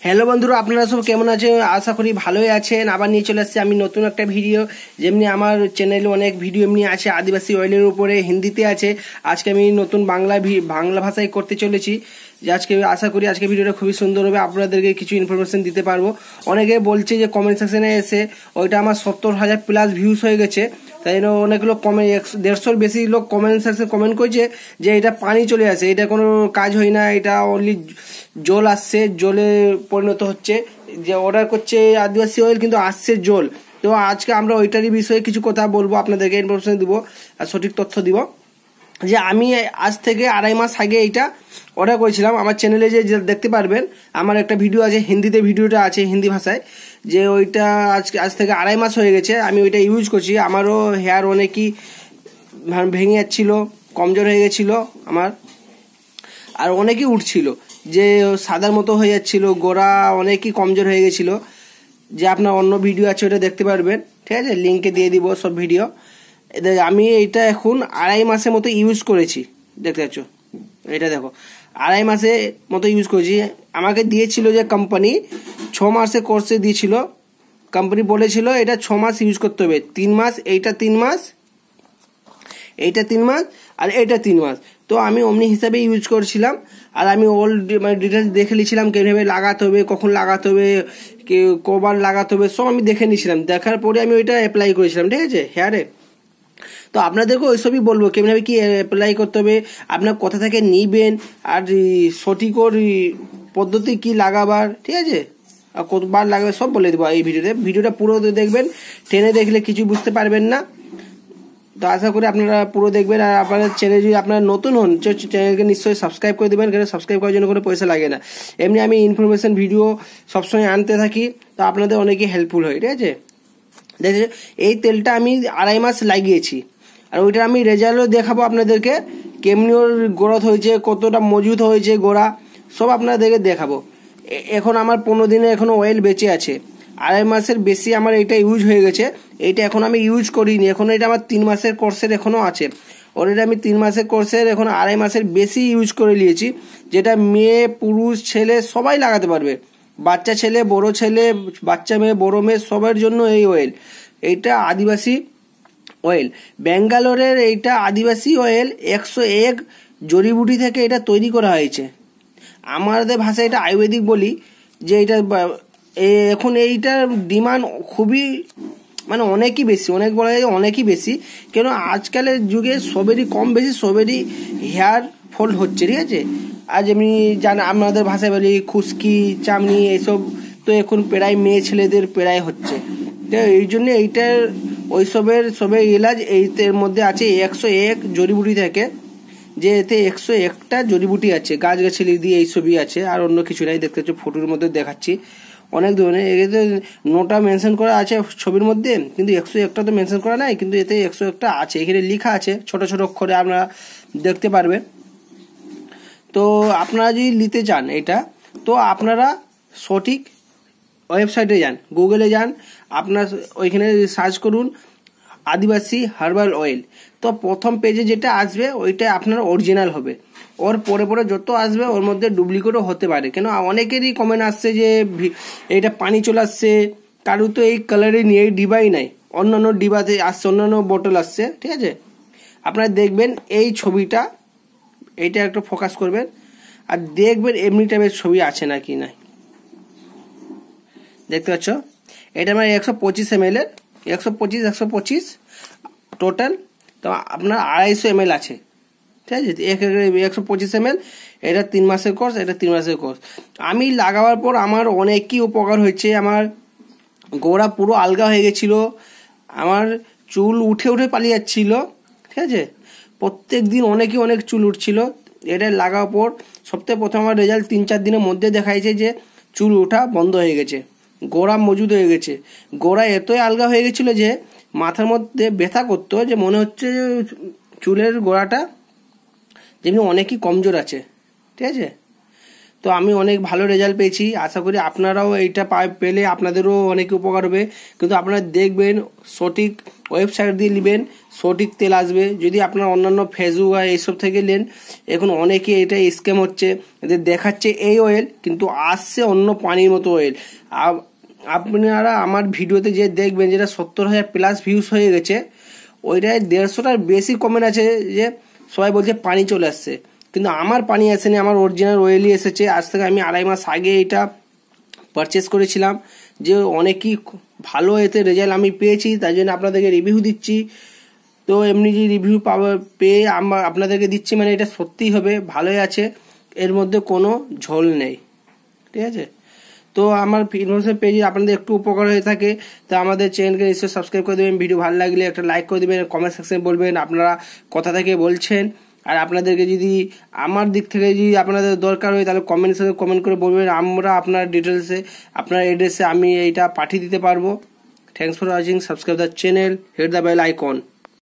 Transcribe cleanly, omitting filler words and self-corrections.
Hello বন্ধুরা, আপনারা সব কেমন আছেন? আশা করি ভালোই আছেন। আবার নিয়ে চলে আসছি আমি নতুন একটা ভিডিও। যেমনি আমার চ্যানেলে অনেক ভিডিও এমনি আছে আদিবাসী অয়েলের উপরে, হিন্দিতে আছে। আজকে আমি নতুন বাংলা ভাষায় করতে চলেছি। যে আজকে আশা করি আজকে ভিডিওটা খুবই সুন্দর হবে, আপনাদেরকে কিছু ইনফরমেশন দিতে পারবো। অনেকে বলছে যে কমেন্ট সেকশনে এসে ওইটা আমার 70,000 প্লাস ভিউজ হয়ে গেছে। তাই জন্য অনেকগুলো কমেন্ট 150-র বেশি লোক কমেন্ট সেকশনে কমেন্ট করছে যে এটা পানি চলে আসে, এটা কোনো কাজ হয় না, এটা অনলি জল আসছে, জলে পরিণত হচ্ছে। যে অর্ডার করছে আদিবাসী অয়েল কিন্তু আসছে জল। তো আজকে আমরা ওইটারই বিষয়ে কিছু কথা বলবো, আপনাদেরকে ইনফরমেশন দিব আর সঠিক তথ্য দিব। যে আমি আজ থেকে 2.5 মাস আগে এইটা অর্ডার করেছিলাম। আমার চ্যানেলে যে দেখতে পারবেন, আমার একটা ভিডিও আছে হিন্দিতে, ভিডিওটা আছে হিন্দি ভাষায়। যে ওইটা আজ থেকে 2.5 মাস হয়ে গেছে আমি ওইটা ইউজ করছি। আমারও হেয়ার অনেকই ভেঙে যাচ্ছিল, কমজোর হয়ে গেছিল আমার, আর অনেকই উঠছিল, যে সাদার মতো হয়ে যাচ্ছিল, গোড়া অনেকই কমজোর হয়ে গেছিল। যে আপনার অন্য ভিডিও আছে ওটা দেখতে পারবেন, ঠিক আছে, লিঙ্কে দিয়ে দিব সব ভিডিও। আমি এইটা এখন 2.5 মাসের মতো ইউজ করেছি, দেখতে পাচ্ছ, এটা দেখো 2.5 মাসের মতো ইউজ করেছি। আমাকে দিয়েছিল যে কোম্পানি 6 মাসের কোর্সে দিয়েছিল। কোম্পানি বলেছিল এটা 6 মাস ইউজ করতে হবে, 3 মাস, এইটা 3 মাস, এইটা 3 মাস, আর এইটা 3 মাস। তো আমি অমনি হিসাবে ইউজ করছিলাম। আর আমি মানে ডিটেলস দেখে নিয়েছিলাম কীভাবে লাগাতে হবে, কখন লাগাতে হবে, কবার লাগাতে হবে, সব আমি দেখে নিয়েছিলাম। দেখার পরে আমি ওইটা অ্যাপ্লাই করেছিলাম, ঠিক আছে, হেয়ারে। তো আপনাদেরকে ওইসবই বলবো কীভাবে কি অ্যাপ্লাই করতে হবে, আপনার কোথা থেকে নিবেন, আর সঠিক পদ্ধতি কি লাগাবার, ঠিক আছে, আর কতবার লাগাবে সব বলে দেবো এই ভিডিওটা পুরো দেখবেন। টেনে দেখলে কিছু বুঝতে পারবেন না। তো আশা করি আপনারা পুরো দেখবেন। আর আপনাদের চ্যানেল যদি আপনারা নতুন হন, চ্যানেলকে নিশ্চয়ই সাবস্ক্রাইব করে দেবেন, কারণ সাবস্ক্রাইব করার জন্য কোনো পয়সা লাগে না। এমনি আমি ইনফরমেশন ভিডিও সবসময় আনতে থাকি, তো আপনাদের অনেকই হেল্পফুল হয়, ঠিক আছে। দেখে এই তেলটা আমি 2.5 মাস লাগিয়েছি, আর ওইটা আমি রেজাল্টও দেখাবো আপনাদেরকে, কেমনি ওর গ্রোথ হয়েছে, কতটা মজবুত হয়েছে গোড়া, সব আপনাদেরকে দেখাবো। এখন আমার 15 দিনে এখনো অয়েল বেঁচে আছে। 2.5 মাসের বেশি আমার এটা ইউজ হয়ে গেছে। এইটা এখন আমি ইউজ করিনি, এখন এটা আমার 3 মাসের কোর্সের এখনও আছে। অলরেডি আমি 3 মাসের কোর্সের এখন 2.5 মাসের বেশি ইউজ করে নিয়েছি, যেটা মেয়ে, পুরুষ, ছেলে সবাই লাগাতে পারবে। বাচ্চা ছেলে, বড় ছেলে, বাচ্চা মেয়ে, বড় মেয়ে, সবার জন্য এই অয়েল। এইটা আদিবাসী অয়েল, ব্যাঙ্গালোরের এইটা আদিবাসী অয়েল 101 জড়িবুটি থেকে এটা তৈরি করা হয়েছে। আমাদের ভাষায় এটা আয়ুর্বেদিক বলি। যে এটা এখন এইটার ডিমান্ড খুবই, মানে অনেকই বেশি, অনেক বলা যায় অনেকই বেশি। কেন আজকালের যুগে সবেরই কম বেশি সবেরই হেয়ার ফল হচ্ছে, ঠিক আছে। আর যেমনি আমাদের ভাষায় বলি খুশকি, চামনি, এইসব তো এখন প্রায় মেয়ে ছেলেদের প্রায় হচ্ছে। তো এই জন্য এইটার ওইসবের এলাজ এইটার মধ্যে আছে 101 জড়িবুটি থেকে। যে এতে 101টা জড়িবুটি আছে, গাছগাছালি দিয়ে এইসবই আছে, আর অন্য কিছু নাই। দেখতে পাচ্ছ ফটোর মধ্যে দেখাচ্ছি, অনেক ধরনের। এতে 9টা মেনশন করা আছে ছবির মধ্যে, কিন্তু 101টা তো মেনশন করা নাই, কিন্তু এতে 101টা আছে, এখানে লেখা আছে ছোট ছোট অক্ষরে, আপনারা দেখতে পারবেন। তো আপনারা যদি নিতে চান এটা, তো আপনারা সঠিক ওয়েবসাইটে যান, গুগলে যান, আপনার ওইখানে সার্চ করুন আদিবাসী হার্বাল অয়েল। তো প্রথম পেজে যেটা আসবে ওইটা আপনার অরিজিনাল হবে, ওর পরে পরে যত আসবে ওর মধ্যে ডুপ্লিকেটও হতে পারে। কেন অনেকেরই কমেন্ট আসছে যে এটা পানি চলে আসছে, কারো তো এই কালারে নিয়ে এই ডিবাই নাই, অন্যান্য ডিবাতে আসছে, অন্যান্য বোতল আসছে, ঠিক আছে। আপনারা দেখবেন এই ছবিটা, এইটা একটু ফোকাস করবেন আর দেখবেন এমনি টাইপের ছবি আছে না কি নাই। দেখতে পাচ্ছ এটা আমার 125 ml এর, 125 টোটাল। তো আপনার 250 ml আছে, ঠিক আছে। 125 ml, এটা 3 মাসের কোর্স, এটা 3 মাসের কোর্স। আমি লাগাবার পর আমার অনেকই উপকার হয়েছে। আমার গোড়া পুরো আলগা হয়ে গেছিল, আমার চুল উঠে উঠে পালিয়ে যাচ্ছিল, ঠিক আছে। প্রত্যেক দিন অনেক চুল উঠছিল। এটা লাগাবার পর সবথেকে প্রথম আমার রেজাল্ট 3-4 দিনের মধ্যে দেখাইছে যে চুল ওঠা বন্ধ হয়ে গেছে, গোড়া মজুদ হয়ে গেছে। গোড়া এতই আলগা হয়ে গেছিল যে মাথার মধ্যে ব্যথা করতো, যে মনে হচ্ছে যে চুলের গোড়াটা যেমনি অনেকই কমজোর আছে, ঠিক আছে। তো আমি অনেক ভালো রেজাল্ট পেয়েছি। আশা করি আপনারাও এইটা পেলে আপনাদেরও অনেক উপকার হবে। কিন্তু আপনারা দেখবেন সঠিক ওয়েবসাইট দিয়ে নেবেন, সঠিক তেল আসবে। যদি আপনারা অন্যান্য ফেসবুক আর এইসব থেকে নেন, এখন অনেকে এটা স্ক্যাম হচ্ছে, এদের দেখাচ্ছে এই অয়েল কিন্তু আসছে অন্য পানির মতো অয়েল। আপনারা আমার ভিডিওতে যে দেখবেন যেটা 70,000 প্লাস ভিউজ হয়ে গেছে, ওইটায় 150টার বেশি কমেন্ট আছে যে সবাই বলছে পানি চলে আসছে, কিন্তু আমার পানি আসেনি, আমার অরিজিনাল অয়েলই এসেছে। আজ থেকে আমি 2.5 মাস আগে এটা পারচেস করেছিলাম, যে অনেকই ভালো এতে রেজাল্ট আমি পেয়েছি, তাই জন্য আপনাদেরকে রিভিউ দিচ্ছি। তো এমনি যে রিভিউ পেয়ে আপনাদেরকে দিচ্ছি, মানে এটা সত্যিই হবে, ভালোই আছে, এর মধ্যে কোনো ঝোল নেই, ঠিক আছে। তো আমার ইনফরমেশন পেজে আপনাদের একটু উপকার হয়ে থাকে, তো আমাদের চ্যানেলকে নিশ্চয়ই সাবস্ক্রাইব করে দেবেন, ভিডিও ভালো লাগলে একটা লাইক করে দেবেন, কমেন্ট সেকশনে বলবেন আপনারা কোথা থেকে বলছেন। আর আপনাদেরকে যদি আমার দিক থেকে যদি আপনাদের দরকার হয় তাহলে কমেন্ট করে বলবেন, আমরা আপনার ডিটেলসে আপনার অ্যাড্রেসে আমি এইটা পাঠিয়ে দিতে পারবো। Thanks for watching, subscribe the channel, hit the bell icon.